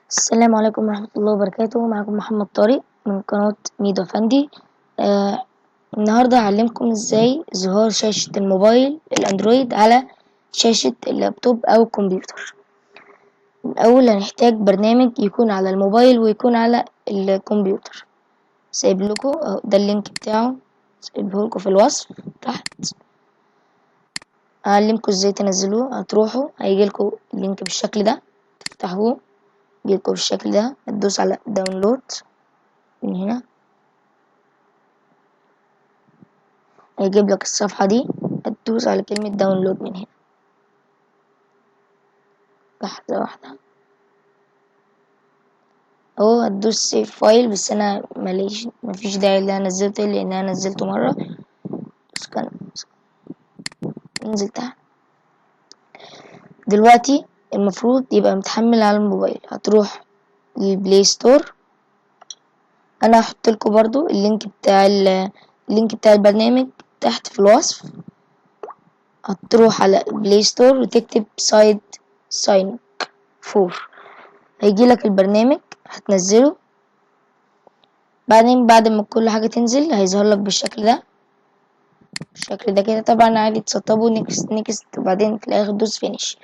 السلام عليكم ورحمة الله وبركاته. معكم محمد طارق من قناة ميدو فندي. النهاردة هعلمكم ازاي ظهور شاشة الموبايل الاندرويد على شاشة اللابتوب او الكمبيوتر. الاول هنحتاج برنامج يكون على الموبايل ويكون على الكمبيوتر. سايب لكم ده اللينك بتاعه، سايبه لكم في الوصف تحت. هعلمكم ازاي تنزلوه. هتروحوا هيجيلكم اللينك بالشكل ده، تفتحوه يجيلكوا بالشكل ده، هتدوس على داونلود من هنا، هيجيب لك الصفحة دي، هتدوس على كلمة داونلود من هنا لحظة واحدة اهو. هتدوس سيف فايل، بس انا مفيش داعي اللي انا نزلته لان انا نزلته مرة. بس كان ننزل تحت دلوقتي. المفروض يبقى متحمل على الموبايل. هتروح للبلاي ستور. انا هحط لكم برضو اللينك بتاع البرنامج تحت في الوصف. هتروح على البلاي ستور وتكتب ساين 4، هيجيلك البرنامج هتنزله. بعدين بعد ما كل حاجة تنزل هيظهر لك بالشكل ده كده. طبعا عادي تسطبه نيكست وبعدين في الاخر دوس فينيش.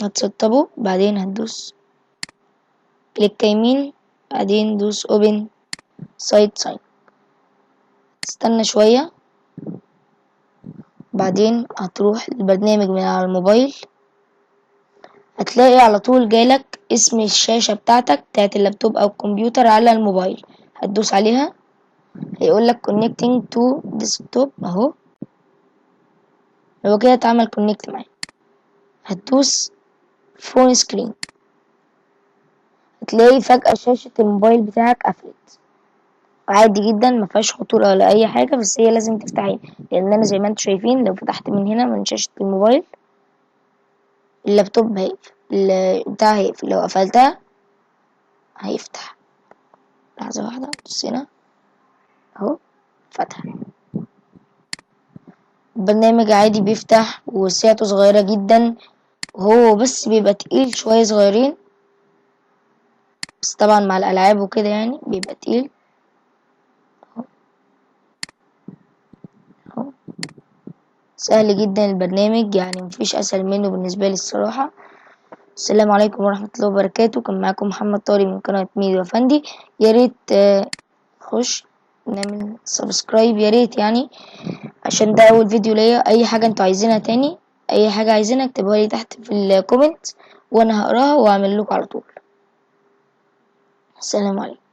هتسطبه، بعدين هتدوس كليك يمين، بعدين دوس اوبن ساين. استنى شوية، بعدين هتروح البرنامج من على الموبايل. هتلاقي على طول جايلك اسم الشاشة بتاعت اللابتوب او الكمبيوتر على الموبايل. هتدوس عليها، هيقولك connecting to desktop اهو. هو كده اتعمل كونكت معايا. هتدوس فون سكرين، هتلاقي فجأة شاشة الموبايل بتاعك قفلت. عادي جدا، مفيهاش خطورة ولا اي حاجة، بس هي لازم تفتحيها لان انا زي ما انتم شايفين لو فتحت من هنا من شاشة الموبايل اللابتوب هيقفل، بتاع هيقفل. لو قفلتها هيفتح. لحظة واحدة، بص هنا اهو فتح. البرنامج عادي بيفتح وسعته صغيرة جدا، وهو بس بيبقى تقيل شوية صغيرين، بس طبعا مع الألعاب وكده يعني بيبقى تقيل اهو. سهل جدا البرنامج، يعني مفيش أسهل منه بالنسبة لي الصراحة. السلام عليكم ورحمة الله وبركاته. كان معاكم محمد طارق من قناة ميدو فندي. ياريت خش نعمل سبسكرايب ياريت يعني، عشان ده أول فيديو ليا. أي حاجة انتوا عايزينها تاني، أي حاجة عايزينها اكتبوها لي تحت في الكومنت وأنا هقراها وأعمل لكم على طول. السلام عليكم.